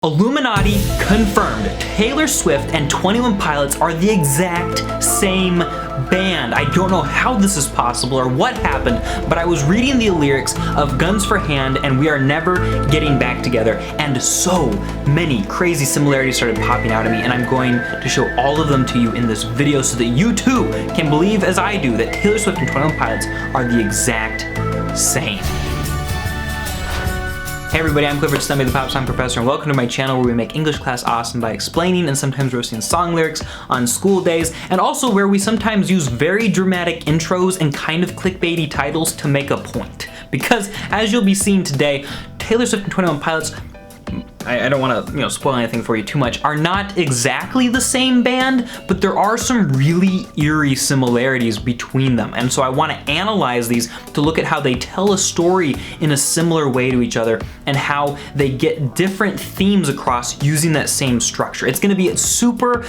Illuminati confirmed Taylor Swift and 21 Pilots are the exact same band. I don't know how this is possible or what happened, but I was reading the lyrics of Guns for Hand and We Are Never Getting Back Together, and so many crazy similarities started popping out at me, and I'm going to show all of them to you in this video so that you too can believe as I do that Taylor Swift and 21 Pilots are the exact same. Hey everybody, I'm Clifford Stumby, the Pop Song Professor, and welcome to my channel where we make English class awesome by explaining and sometimes roasting song lyrics on school days, and also where we sometimes use very dramatic intros and kind of clickbaity titles to make a point. Because, as you'll be seeing today, Taylor Swift and 21 Pilots, I don't want to, spoil anything for you too much, are not exactly the same band, but there are some really eerie similarities between them. And so I want to analyze these to look at how they tell a story in a similar way to each other and how they get different themes across using that same structure. It's going to be super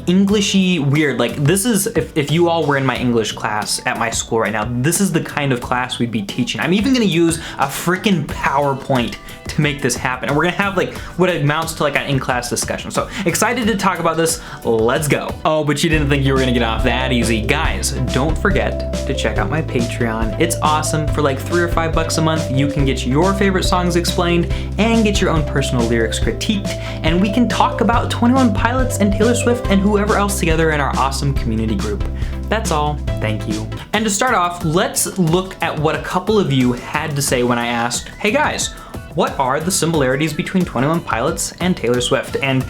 Englishy weird. Like this is, if you all were in my English class at my school right now, this is the kind of class we'd be teaching. I'm even going to use a freaking PowerPoint to make this happen. And we're gonna have what amounts to an in-class discussion. So excited to talk about this, let's go. Oh, but you didn't think you were gonna get off that easy. Guys, don't forget to check out my Patreon. It's awesome. For like $3 or $5 a month, you can get your favorite songs explained and get your own personal lyrics critiqued. And we can talk about 21 Pilots and Taylor Swift and whoever else together in our awesome community group. That's all, thank you. And to start off, let's look at what a couple of you had to say when I asked, hey guys, what are the similarities between 21 Pilots and Taylor Swift? And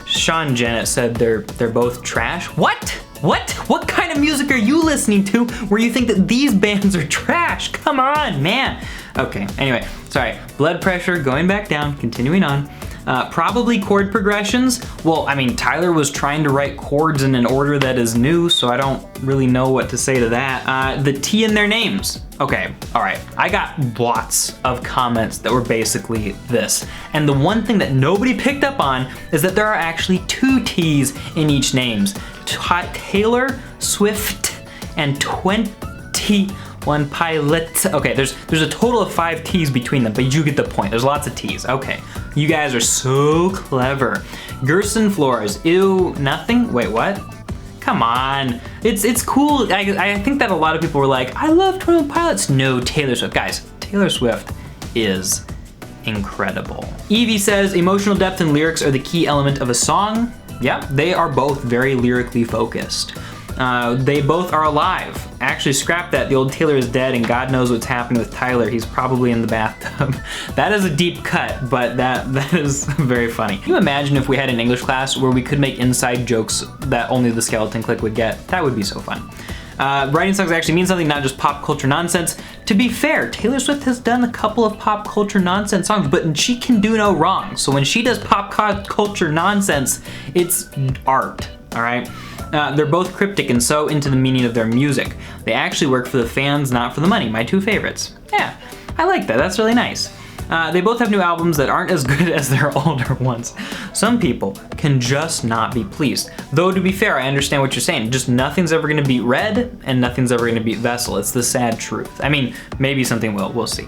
Sean Jennett said they're both trash. What? What kind of music are you listening to where you think that these bands are trash? Come on, man. Okay, anyway, sorry. Blood pressure going back down, continuing on. Probably chord progressions. Well, I mean, Tyler was trying to write chords in an order that is new, so I don't really know what to say to that. The T in their names. Okay, all right. I got lots of comments that were basically this. And the one thing that nobody picked up on is that there are actually 2 T's in each names. Taylor Swift and 21 Pilots. Okay, there's a total of 5 T's between them, but you get the point. There's lots of T's. Okay, you guys are so clever. Gerson Flores, ew, nothing? Wait, what? Come on, it's cool. I think that a lot of people were like, I love 21 Pilots. No, Taylor Swift. Guys, Taylor Swift is incredible. Evie says, emotional depth and lyrics are the key element of a song. Yeah, they are both very lyrically focused. They both are alive. Actually, scrap that. The old Taylor is dead and God knows what's happening with Tyler. He's probably in the bathtub. That is a deep cut, but that is very funny. Can you imagine if we had an English class where we could make inside jokes that only the skeleton clique would get? That would be so fun. Writing songs actually means something, not just pop culture nonsense. To be fair, Taylor Swift has done a couple of pop culture nonsense songs, but she can do no wrong. So when she does pop culture nonsense, it's art, all right? They're both cryptic and so into the meaning of their music. They actually work for the fans, not for the money. My 2 favorites. Yeah, I like that. That's really nice. They both have new albums that aren't as good as their older ones. Some people can just not be pleased. Though to be fair, I understand what you're saying. Just nothing's ever gonna beat Red and nothing's ever gonna beat Vessel. It's the sad truth. I mean, maybe something will, we'll see.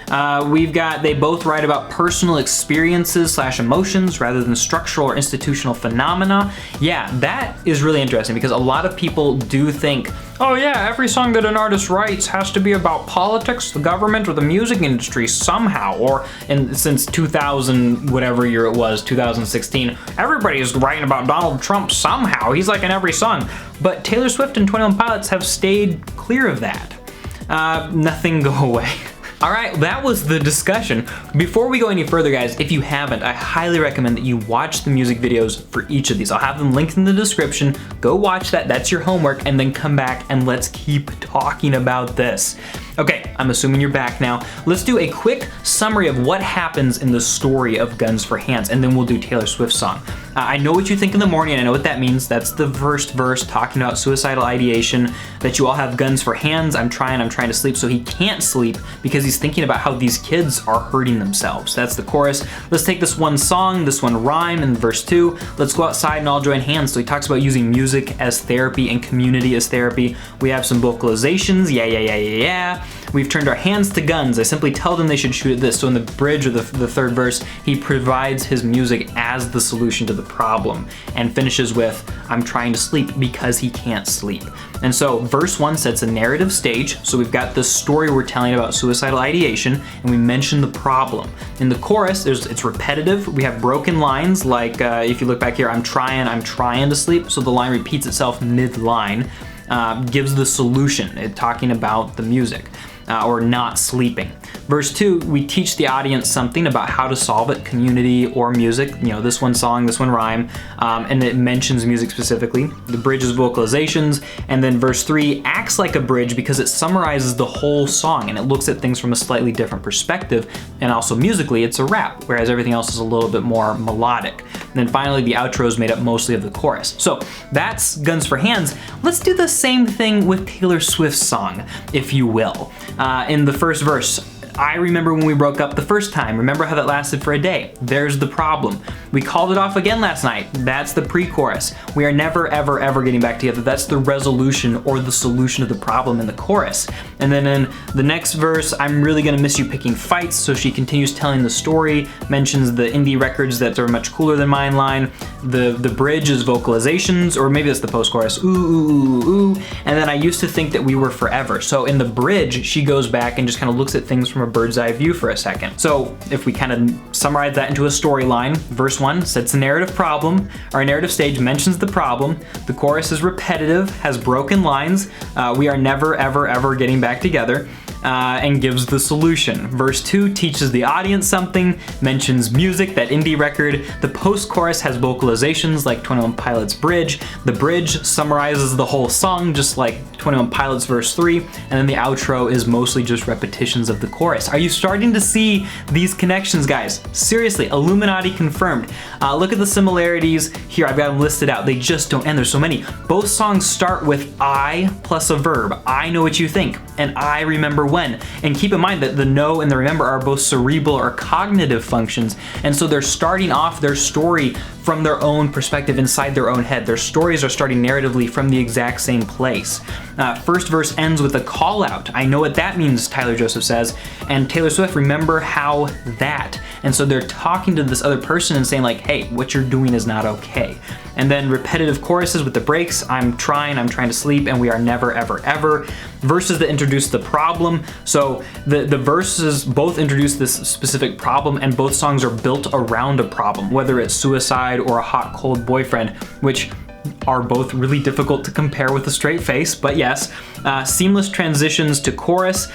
They both write about personal experiences / emotions rather than structural or institutional phenomena. Yeah, that is really interesting because a lot of people do think, oh yeah, every song that an artist writes has to be about politics, the government, or the music industry somehow. Or since 2000, whatever year it was, 2016, everybody is writing about Donald Trump somehow. He's like in every song. But Taylor Swift and 21 Pilots have stayed clear of that. Nothing go away. All right, that was the discussion. Before we go any further, guys, if you haven't, I highly recommend that you watch the music videos for each of these. I'll have them linked in the description. Go watch that, that's your homework, and then come back and let's keep talking about this. Okay, I'm assuming you're back now. Let's do a quick summary of what happens in the story of Guns for Hands, and then we'll do Taylor Swift's song. I know what you think in the morning, I know what that means. That's the first verse talking about suicidal ideation, that you all have guns for hands. I'm trying to sleep, so he can't sleep because he's thinking about how these kids are hurting themselves. That's the chorus. Let's take this one song, this one rhyme in verse 2. Let's go outside and all join hands. So he talks about using music as therapy and community as therapy. We have some vocalizations, yeah. We've turned our hands to guns. I simply tell them they should shoot at this. So in the bridge or the third verse, he provides his music as the solution to the problem and finishes with, I'm trying to sleep, because he can't sleep. And so verse 1 sets a narrative stage. So we've got the story we're telling about suicidal ideation, and we mention the problem. In the chorus, it's repetitive. We have broken lines, like if you look back here, I'm trying to sleep. So the line repeats itself mid-line, gives the solution, talking about the music. Or not sleeping. Verse 2, we teach the audience something about how to solve it, community or music. You know, this one song, this one rhyme, and it mentions music specifically. The bridge is vocalizations, and then verse 3 acts like a bridge because it summarizes the whole song and it looks at things from a slightly different perspective. And also musically, it's a rap, whereas everything else is a little bit more melodic. And then finally, the outro is made up mostly of the chorus. So that's Guns for Hands. Let's do the same thing with Taylor Swift's song, if you will. In the first verse, I remember when we broke up the first time. Remember how that lasted for a day? There's the problem. We called it off again last night. That's the pre-chorus. We are never, ever, ever getting back together. That's the resolution or the solution to the problem in the chorus. And then in the next verse, I'm really gonna miss you picking fights. So she continues telling the story, mentions the indie records that are much cooler than mine line. The bridge is vocalizations, or maybe that's the post-chorus, ooh, ooh, ooh, ooh. And then I used to think that we were forever. So in the bridge, she goes back and just kind of looks at things from a bird's eye view for a second. So if we kind of summarize that into a storyline, verse 1 sets a narrative problem. Our narrative stage mentions the problem. The chorus is repetitive, has broken lines. We are never, ever, ever getting back together. And gives the solution. Verse 2 teaches the audience something, mentions music, that indie record. The post-chorus has vocalizations like 21 Pilots' Bridge. The bridge summarizes the whole song, just like 21 Pilots verse 3. And then the outro is mostly just repetitions of the chorus. Are you starting to see these connections, guys? Seriously, Illuminati confirmed. Look at the similarities here. I've got them listed out. They just don't end. There's so many. Both songs start with I plus a verb. I know what you think, and I remember when. And keep in mind that the know and the remember are both cerebral or cognitive functions, and so they're starting off their story from their own perspective inside their own head. Their stories are starting narratively from the exact same place. First verse ends with a call out. I know what that means, Tyler Joseph says, and Taylor Swift, remember how that. And so they're talking to this other person and saying like, hey, what you're doing is not okay. And then repetitive choruses with the breaks, I'm trying to sleep, and we are never, ever, ever. Verses that introduce the problem. So the verses both introduce this specific problem, and both songs are built around a problem, whether it's suicide or a hot, cold boyfriend, which are both really difficult to compare with a straight face, but yes. Seamless transitions to chorus.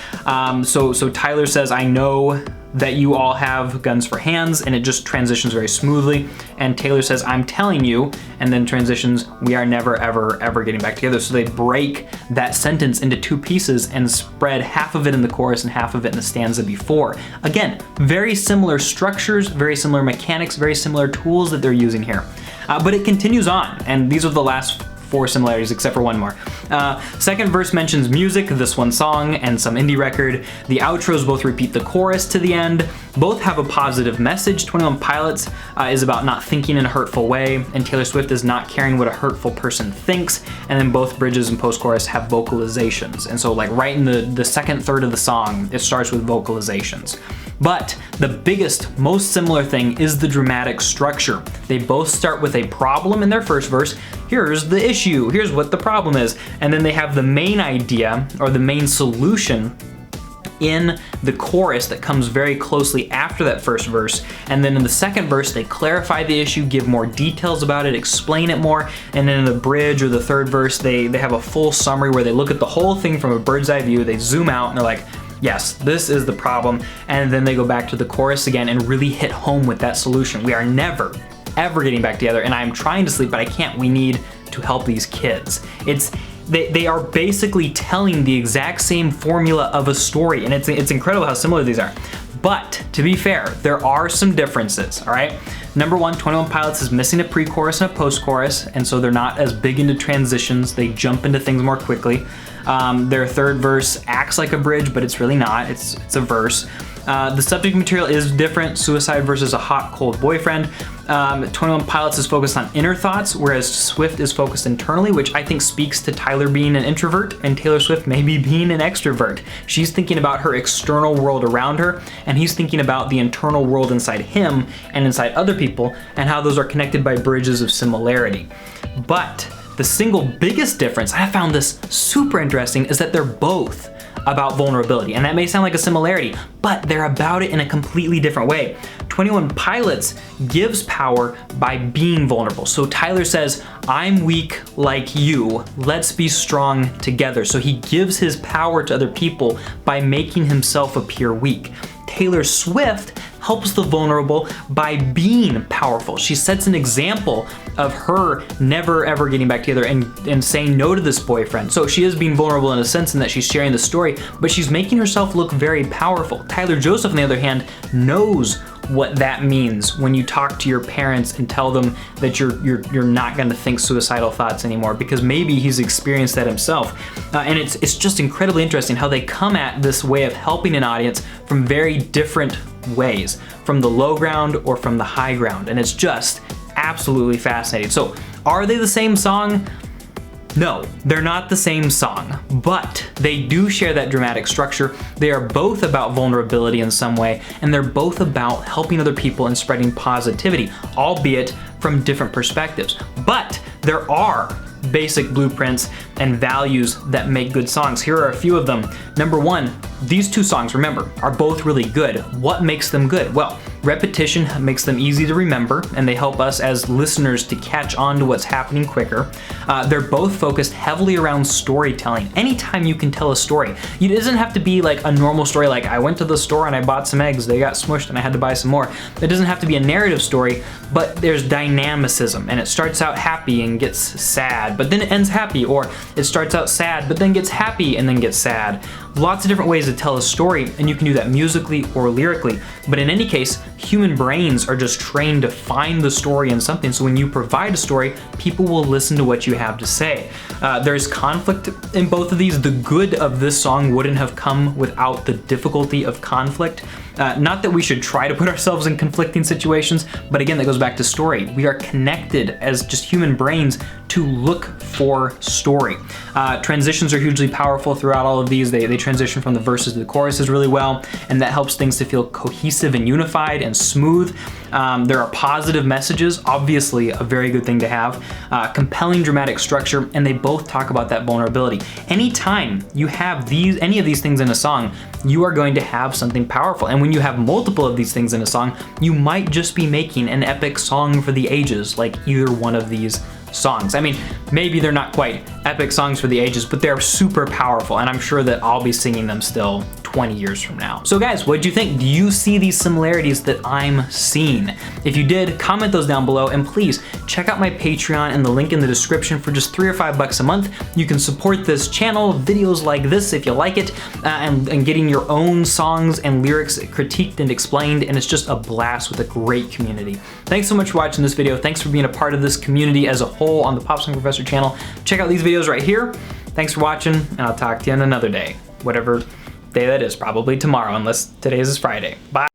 So Tyler says, I know that you all have guns for hands, and it just transitions very smoothly. And Taylor says, I'm telling you, and then transitions, we are never, ever, ever getting back together. So they break that sentence into two pieces and spread half of it in the chorus and half of it in the stanza before. Again, very similar structures, very similar mechanics, very similar tools that they're using here. But it continues on, and these are the last 4 similarities, except for one more. Second verse mentions music, this one song, and some indie record. The outros both repeat the chorus to the end. Both have a positive message. 21 Pilots is about not thinking in a hurtful way, and Taylor Swift is not caring what a hurtful person thinks. And then both bridges and post-chorus have vocalizations. And so like right in the second third of the song, it starts with vocalizations. But the biggest, most similar thing is the dramatic structure. They both start with a problem in their first verse. Here's the issue, here's what the problem is. And then they have the main idea or the main solution in the chorus that comes very closely after that first verse. And then in the second verse, they clarify the issue, give more details about it, explain it more. And then in the bridge or the third verse, they have a full summary where they look at the whole thing from a bird's eye view, they zoom out and they're like, yes, this is the problem. And then they go back to the chorus again and really hit home with that solution. We are never, ever getting back together, and I'm trying to sleep, but I can't. We need to help these kids. They are basically telling the exact same formula of a story, and it's incredible how similar these are. But to be fair, there are some differences, all right? Number one, 21 Pilots is missing a pre-chorus and a post-chorus, and so they're not as big into transitions. They jump into things more quickly. Their third verse acts like a bridge, but it's really not. It's a verse. The subject material is different, suicide versus a hot, cold boyfriend. 21 Pilots is focused on inner thoughts, whereas Swift is focused internally, which I think speaks to Tyler being an introvert and Taylor Swift maybe being an extrovert. She's thinking about her external world around her, and he's thinking about the internal world inside him and inside other people, and how those are connected by bridges of similarity. But the single biggest difference, I found this super interesting, is that they're both about vulnerability. And that may sound like a similarity, but they're about it in a completely different way. 21 Pilots gives power by being vulnerable. So Tyler says, I'm weak like you, let's be strong together. So he gives his power to other people by making himself appear weak. Taylor Swift helps the vulnerable by being powerful. She sets an example of her never ever getting back together and saying no to this boyfriend. So she is being vulnerable in a sense in that she's sharing the story, but she's making herself look very powerful. Tyler Joseph, on the other hand, knows what that means when you talk to your parents and tell them that you're not going to think suicidal thoughts anymore, because maybe he's experienced that himself. And it's just incredibly interesting how they come at this way of helping an audience from very different ways, from the low ground or from the high ground, and it's just absolutely fascinating. So are they the same song? No, they're not the same song, but they do share that dramatic structure. They are both about vulnerability in some way, and they're both about helping other people and spreading positivity, albeit from different perspectives. But there are basic blueprints and values that make good songs. Here are a few of them. Number one, these two songs, remember, are both really good. What makes them good? Well, repetition makes them easy to remember, and they help us as listeners to catch on to what's happening quicker. They're both focused heavily around storytelling. Anytime you can tell a story, it doesn't have to be like a normal story like I went to the store and I bought some eggs, they got smushed and I had to buy some more. It doesn't have to be a narrative story, but there's dynamicism, and it starts out happy and gets sad, but then it ends happy, or it starts out sad but then gets happy and then gets sad. Lots of different ways to tell a story, and you can do that musically or lyrically, but in any case, human brains are just trained to find the story in something, so when you provide a story, people will listen to what you have to say. There's conflict in both of these. The good of this song wouldn't have come without the difficulty of conflict. Not that we should try to put ourselves in conflicting situations, but again, that goes back to story. We are connected as just human brains to look for story. Transitions are hugely powerful throughout all of these. They transition from the verses to the choruses really well, and that helps things to feel cohesive and unified and smooth. There are positive messages, obviously a very good thing to have, compelling dramatic structure, and they both talk about that vulnerability. Anytime you have any of these things in a song, you are going to have something powerful. And when you have multiple of these things in a song, you might just be making an epic song for the ages, like either one of these songs. I mean, maybe they're not quite epic songs for the ages, but they're super powerful, and I'm sure that I'll be singing them still 20 years from now. So guys, what do you think? Do you see these similarities that I'm seeing? If you did, comment those down below, and please check out my Patreon and the link in the description. For just $3 or $5 a month, you can support this channel, videos like this if you like it, and getting your own songs and lyrics critiqued and explained, and it's just a blast with a great community. Thanks so much for watching this video. Thanks for being a part of this community as a whole on the Pop Song Professor channel. Check out these videos right here. Thanks for watching, and I'll talk to you on another day. Whatever day that is, probably tomorrow, unless today's is Friday. Bye.